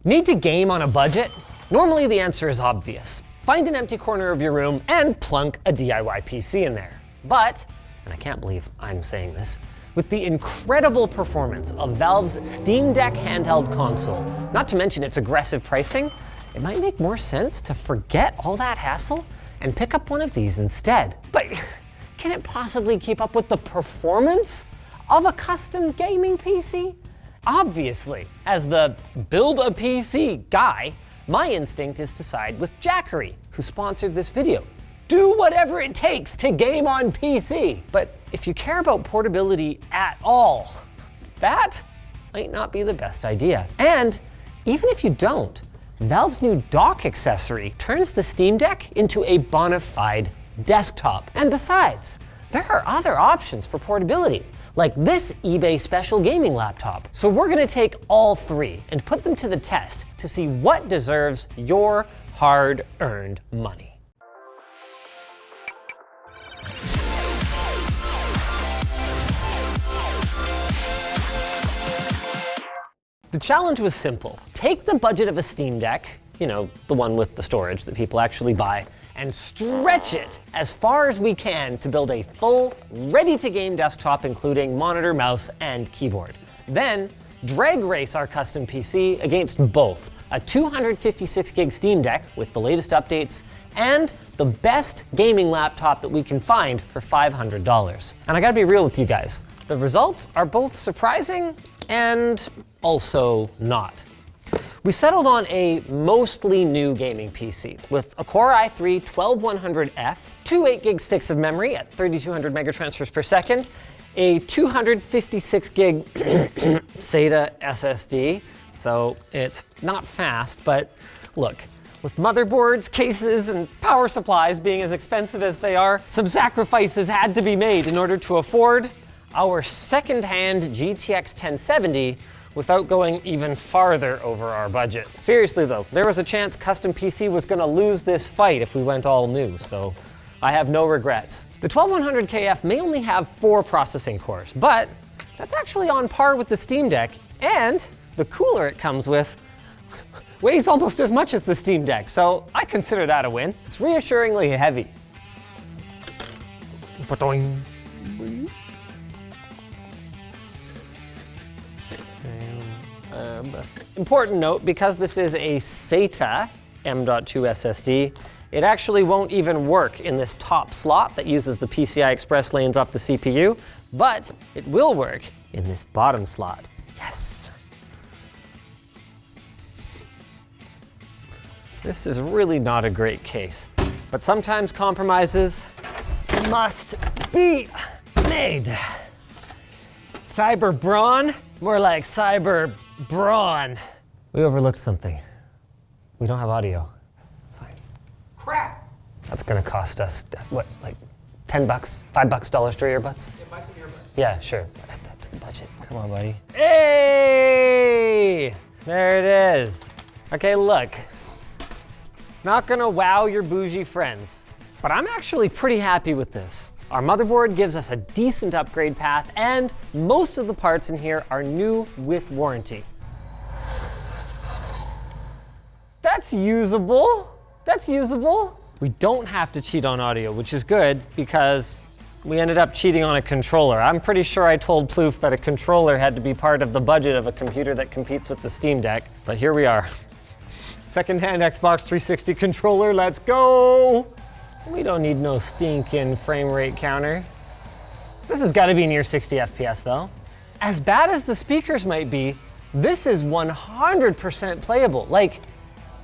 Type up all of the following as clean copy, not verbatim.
Need to game on a budget? Normally the answer is obvious. Find an empty corner of your room and plunk a DIY PC in there. But, and I can't believe I'm saying this, with the incredible performance of Valve's Steam Deck handheld console, not to mention its aggressive pricing, it might make more sense to forget all that hassle and pick up one of these instead. But can it possibly keep up with the performance of a custom gaming PC? Obviously, as the build a PC guy, my instinct is to side with Jackery, who sponsored this video. Do whatever it takes to game on PC. But if you care about portability at all, that might not be the best idea. And even if you don't, Valve's new dock accessory turns the Steam Deck into a bona fide desktop. And besides, there are other options for portability, like this eBay special gaming laptop. So we're gonna take all three and put them to the test to see what deserves your hard-earned money. The challenge was simple. Take the budget of a Steam Deck, you know, the one with the storage that people actually buy, and stretch it as far as we can to build a full, ready-to-game desktop, including monitor, mouse, and keyboard. Then, drag race our custom PC against both a 256 gig Steam Deck with the latest updates and the best gaming laptop that we can find for $500. And I gotta be real with you guys. The results are both surprising and also not. We settled on a mostly new gaming PC with a Core i3-12100F, two 8 gig sticks of memory at 3200 megatransfers per second, a 256 gig SATA SSD, so it's not fast, but look, with motherboards, cases, and power supplies being as expensive as they are, some sacrifices had to be made in order to afford our second-hand GTX 1070 without going even farther over our budget. Seriously though, there was a chance custom PC was gonna lose this fight if we went all new, so I have no regrets. The 12100KF may only have 4 processing cores, but that's actually on par with the Steam Deck, and the cooler it comes with weighs almost as much as the Steam Deck, so I consider that a win. It's reassuringly heavy. Important note, because this is a SATA M.2 SSD, it actually won't even work in this top slot that uses the PCI Express lanes up the CPU, but it will work in this bottom slot. Yes! This is really not a great case, but sometimes compromises must be made. Cyber brawn? More like cyber brawn. We overlooked something. We don't have audio. Fine. Crap! That's gonna cost us, what, like $10, $5 dollar store earbuds? Yeah, buy some earbuds. Yeah, sure. Add that to the budget. Come on, buddy. Hey! There it is. Okay, look. It's not gonna wow your bougie friends, but I'm actually pretty happy with this. Our motherboard gives us a decent upgrade path, and most of the parts in here are new with warranty. That's usable. That's usable. We don't have to cheat on audio, which is good because we ended up cheating on a controller. I'm pretty sure I told Plouffe that a controller had to be part of the budget of a computer that competes with the Steam Deck, but here we are. Secondhand Xbox 360 controller, let's go! We don't need no stinking frame rate counter. This has got to be near 60 FPS though. As bad as the speakers might be, this is 100% playable, like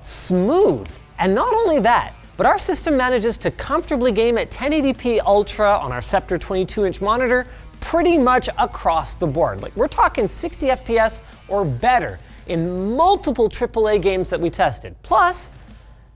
smooth. And not only that, but our system manages to comfortably game at 1080p Ultra on our Scepter 22-inch monitor pretty much across the board. Like we're talking 60 FPS or better in multiple AAA games that we tested. Plus,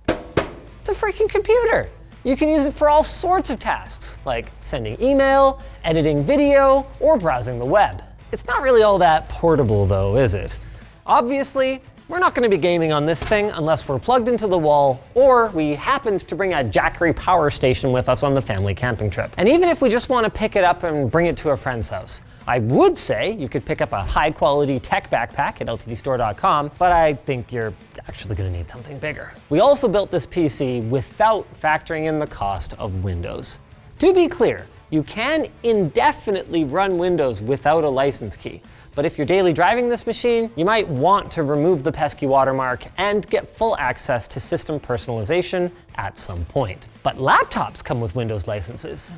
it's a freaking computer. You can use it for all sorts of tasks, like sending email, editing video, or browsing the web. It's not really all that portable though, is it? Obviously, we're not gonna be gaming on this thing unless we're plugged into the wall or we happened to bring a Jackery power station with us on the family camping trip. And even if we just wanna pick it up and bring it to a friend's house, I would say you could pick up a high-quality tech backpack at ltdstore.com, but I think you're actually going to need something bigger. We also built this PC without factoring in the cost of Windows. To be clear, you can indefinitely run Windows without a license key. But if you're daily driving this machine, you might want to remove the pesky watermark and get full access to system personalization at some point. But laptops come with Windows licenses.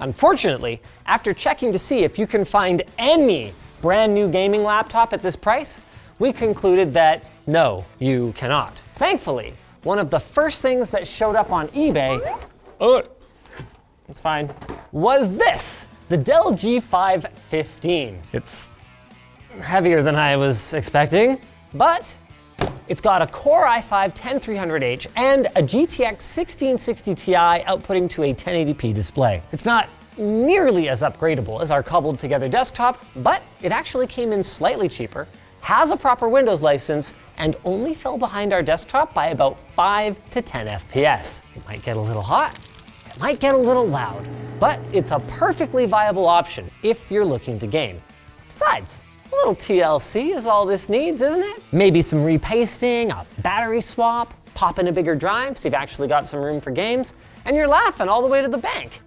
Unfortunately, after checking to see if you can find any brand new gaming laptop at this price, we concluded that no, you cannot. Thankfully, one of the first things that showed up on eBay, it's fine, was this, the Dell G5 15. It's heavier than I was expecting, but it's got a Core i5-10300H and a GTX 1660 Ti outputting to a 1080p display. It's not nearly as upgradable as our cobbled together desktop, but it actually came in slightly cheaper, has a proper Windows license, and only fell behind our desktop by about 5 to 10 FPS. It might get a little hot, it might get a little loud, but it's a perfectly viable option if you're looking to game. Besides, a little TLC is all this needs, isn't it? Maybe some repasting, a battery swap, pop in a bigger drive so you've actually got some room for games, and you're laughing all the way to the bank.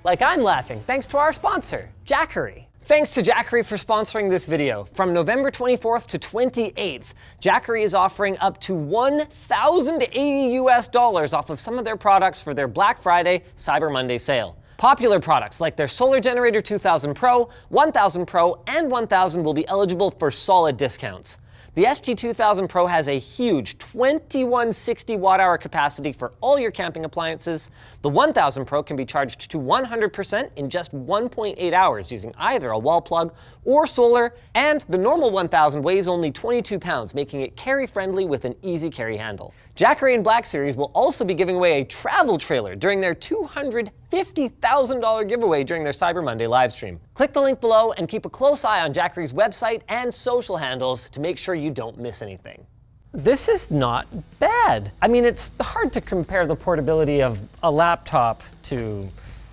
Like I'm laughing, thanks to our sponsor, Jackery. Thanks to Jackery for sponsoring this video. From November 24th to 28th, Jackery is offering up to $1,080 off of some of their products for their Black Friday, Cyber Monday sale. Popular products like their Solar Generator 2000 Pro, 1000 Pro, and 1000 will be eligible for solid discounts. The SG2000 Pro has a huge 2160 watt-hour capacity for all your camping appliances. The 1000 Pro can be charged to 100% in just 1.8 hours using either a wall plug or solar, and the normal 1000 weighs only 22 pounds, making it carry-friendly with an easy carry handle. Jackery and Black Series will also be giving away a travel trailer during their $250,000 giveaway during their Cyber Monday livestream. Click the link below and keep a close eye on Jackery's website and social handles to make sure you don't miss anything. This is not bad. I mean, it's hard to compare the portability of a laptop to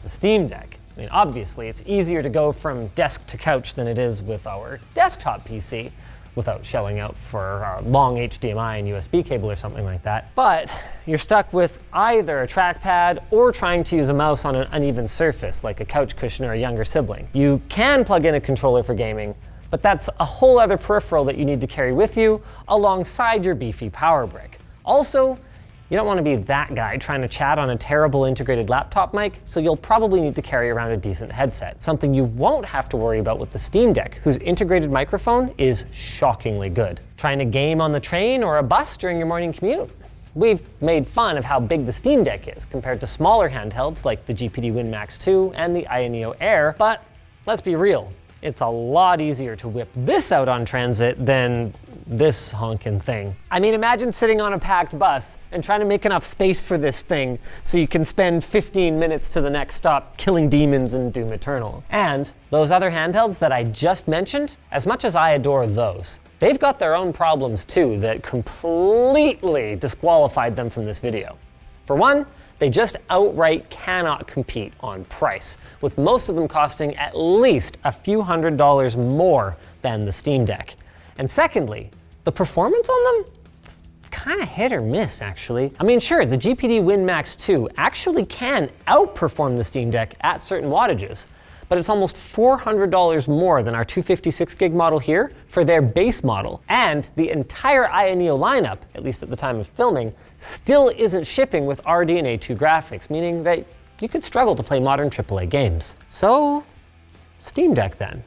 the Steam Deck. I mean, obviously, it's easier to go from desk to couch than it is with our desktop PC, without shelling out for a long HDMI and USB cable or something like that. But you're stuck with either a trackpad or trying to use a mouse on an uneven surface, like a couch cushion or a younger sibling. You can plug in a controller for gaming, but that's a whole other peripheral that you need to carry with you alongside your beefy power brick. Also, you don't want to be that guy trying to chat on a terrible integrated laptop mic, so you'll probably need to carry around a decent headset. Something you won't have to worry about with the Steam Deck, whose integrated microphone is shockingly good. Trying to game on the train or a bus during your morning commute? We've made fun of how big the Steam Deck is compared to smaller handhelds like the GPD Win Max 2 and the Neo Air, but let's be real. It's a lot easier to whip this out on transit than this honkin' thing. I mean, imagine sitting on a packed bus and trying to make enough space for this thing so you can spend 15 minutes to the next stop killing demons in Doom Eternal. And those other handhelds that I just mentioned, as much as I adore those, they've got their own problems too that completely disqualified them from this video. For one, they just outright cannot compete on price, with most of them costing at least a few $100s more than the Steam Deck. And secondly, the performance on them? Kind of hit or miss, actually. I mean, sure, the GPD Win Max 2 actually can outperform the Steam Deck at certain wattages, but it's almost $400 more than our 256 gig model here for their base model. And the entire Neo lineup, at least at the time of filming, still isn't shipping with RDNA 2 graphics, meaning that you could struggle to play modern AAA games. So, Steam Deck then.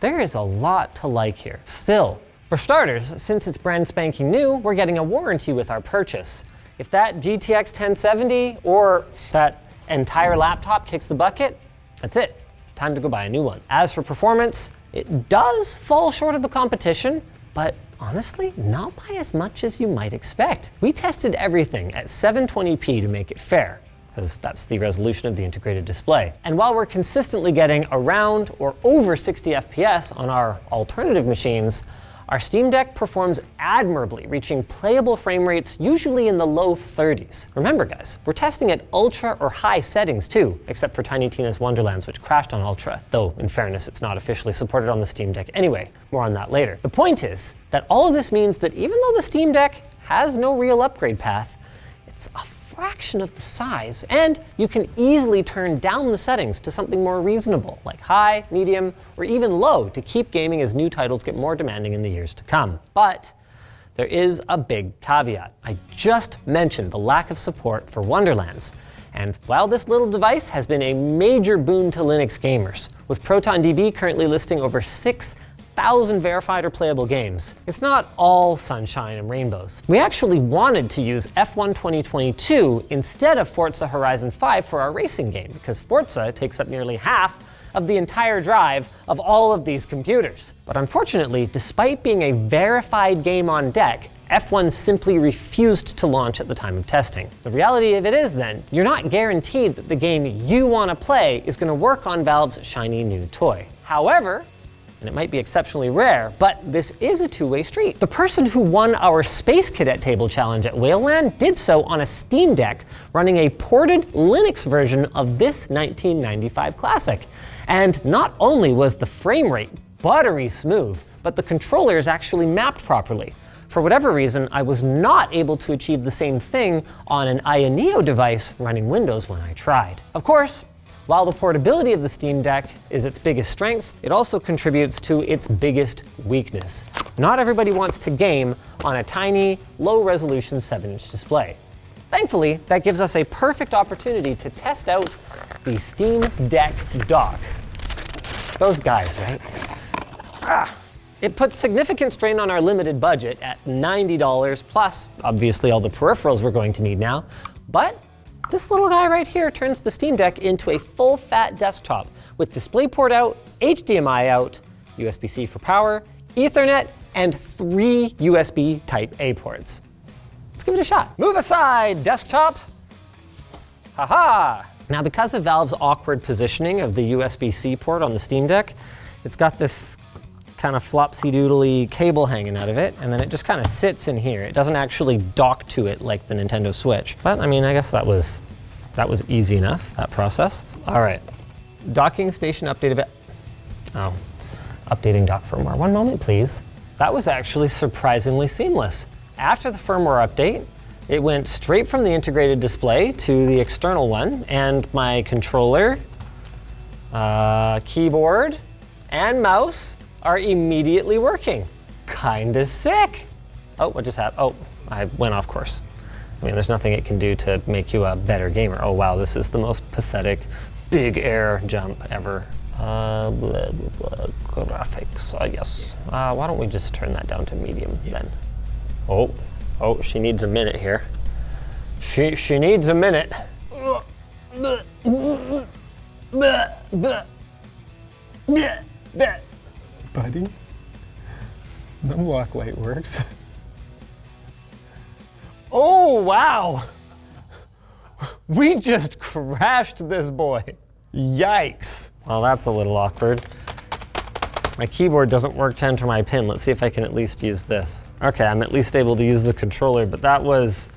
There is a lot to like here. Still, for starters, since it's brand spanking new, we're getting a warranty with our purchase. If that GTX 1070 or that entire laptop kicks the bucket, that's it. Time to go buy a new one. As for performance, it does fall short of the competition, but honestly, not by as much as you might expect. We tested everything at 720p to make it fair, because that's the resolution of the integrated display. And while we're consistently getting around or over 60 FPS on our alternative machines, our Steam Deck performs admirably, reaching playable frame rates usually in the low 30s. Remember guys, we're testing at ultra or high settings too, except for Tiny Tina's Wonderlands, which crashed on ultra, though in fairness it's not officially supported on the Steam Deck anyway. More on that later. The point is that all of this means that even though the Steam Deck has no real upgrade path, it's a fraction of the size, and you can easily turn down the settings to something more reasonable, like high, medium, or even low, to keep gaming as new titles get more demanding in the years to come. But there is a big caveat. I just mentioned the lack of support for Wonderlands. And while this little device has been a major boon to Linux gamers, with ProtonDB currently listing over 6,000 verified or playable games, it's not all sunshine and rainbows. We actually wanted to use F1 2022 instead of Forza Horizon 5 for our racing game, because Forza takes up nearly half of the entire drive of all of these computers. But unfortunately, despite being a verified game on deck, F1 simply refused to launch at the time of testing. The reality of it is then, you're not guaranteed that the game you want to play is going to work on Valve's shiny new toy. However, and it might be exceptionally rare, but this is a two-way street. The person who won our Space Cadet Table Challenge at Whaleland did so on a Steam Deck running a ported Linux version of this 1995 classic. And not only was the frame rate buttery smooth, but the controllers actually mapped properly. For whatever reason, I was not able to achieve the same thing on an Aya Neo device running Windows when I tried. Of course, while the portability of the Steam Deck is its biggest strength, it also contributes to its biggest weakness. Not everybody wants to game on a tiny, low-resolution 7-inch display. Thankfully, that gives us a perfect opportunity to test out the Steam Deck dock. Those guys, right? It puts significant strain on our limited budget at $90, plus obviously all the peripherals we're going to need now, but this little guy right here turns the Steam Deck into a full-fat desktop with DisplayPort out, HDMI out, USB-C for power, Ethernet, and 3 USB Type-A ports. Let's give it a shot. Move aside, desktop. Haha. Now, because of Valve's awkward positioning of the USB-C port on the Steam Deck, it's got this kind of flopsy-doodly cable hanging out of it, and then it just kind of sits in here. It doesn't actually dock to it like the Nintendo Switch. But I mean, I guess that was easy enough, that process. All right, docking station update a bit. Oh, updating dock firmware. One moment, please. That was actually surprisingly seamless. After the firmware update, it went straight from the integrated display to the external one, and my controller, keyboard, and mouse are immediately working. Kinda sick. Oh, what just happened? Oh, I went off course. I mean, there's nothing it can do to make you a better gamer. Oh wow, this is the most pathetic big air jump ever. Blah, blah, blah, graphics, yes. Why don't we just turn that down to medium then? Oh, she needs a minute here. She needs a minute. Buddy, the walk light works. Oh, wow. We just crashed this boy. Yikes. Well, that's a little awkward. My keyboard doesn't work to enter my pin. Let's see if I can at least use this. Okay, I'm at least able to use the controller, but that was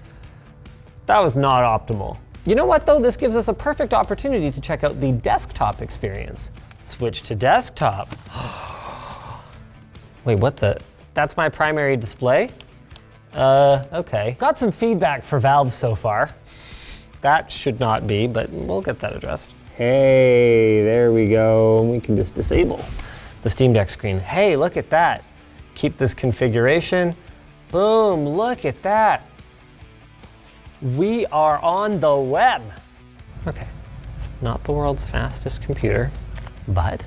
not optimal. You know what though? This gives us a perfect opportunity to check out the desktop experience. Switch to desktop. Wait, what the? That's my primary display? Okay. Got some feedback for Valve so far. That should not be, but we'll get that addressed. Hey, there we go. We can just disable the Steam Deck screen. Hey, look at that. Keep this configuration. Boom, look at that. We are on the web. Okay, it's not the world's fastest computer, but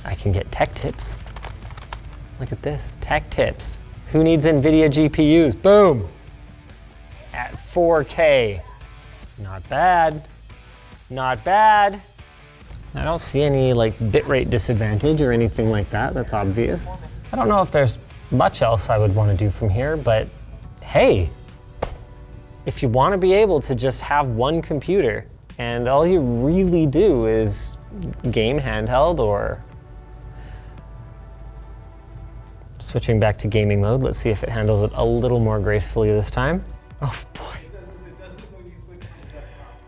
I can get tech tips. Look at this, tech tips. Who needs NVIDIA GPUs? Boom, at 4K. Not bad, not bad. I don't see any like bitrate disadvantage or anything like that, that's obvious. I don't know if there's much else I would want to do from here, but hey, if you want to be able to just have one computer and all you really do is game handheld or Switching back to gaming mode, let's see if it handles it a little more gracefully this time. Oh boy.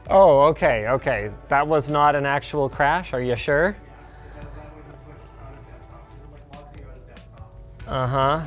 Oh, okay, okay. That was not an actual crash, are you sure? Uh-huh.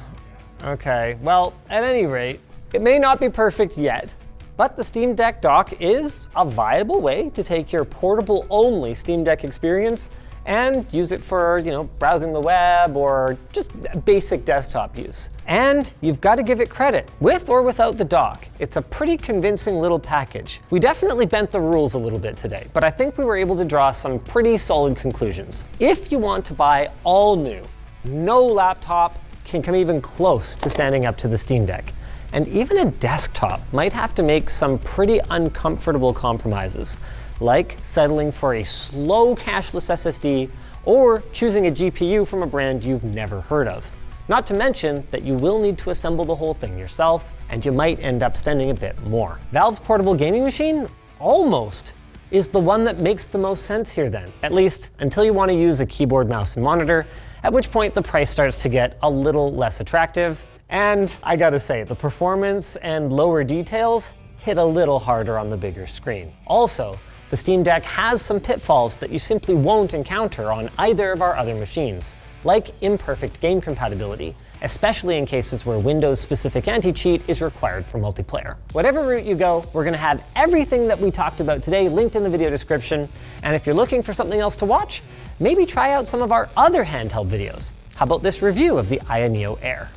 Okay, well, at any rate, it may not be perfect yet, but the Steam Deck dock is a viable way to take your portable-only Steam Deck experience and use it for, browsing the web or just basic desktop use. And you've got to give it credit. With or without the dock, it's a pretty convincing little package. We definitely bent the rules a little bit today, but I think we were able to draw some pretty solid conclusions. If you want to buy all new, no laptop can come even close to standing up to the Steam Deck. And even a desktop might have to make some pretty uncomfortable compromises, like settling for a slow cashless SSD or choosing a GPU from a brand you've never heard of. Not to mention that you will need to assemble the whole thing yourself, and you might end up spending a bit more. Valve's portable gaming machine almost is the one that makes the most sense here then, at least until you want to use a keyboard, mouse, and monitor, at which point the price starts to get a little less attractive. And I gotta say, the performance and lower details hit a little harder on the bigger screen. Also, the Steam Deck has some pitfalls that you simply won't encounter on either of our other machines, like imperfect game compatibility, especially in cases where Windows-specific anti-cheat is required for multiplayer. Whatever route you go, we're gonna have everything that we talked about today linked in the video description, and if you're looking for something else to watch, maybe try out some of our other handheld videos. How about this review of the Aya Neo Air?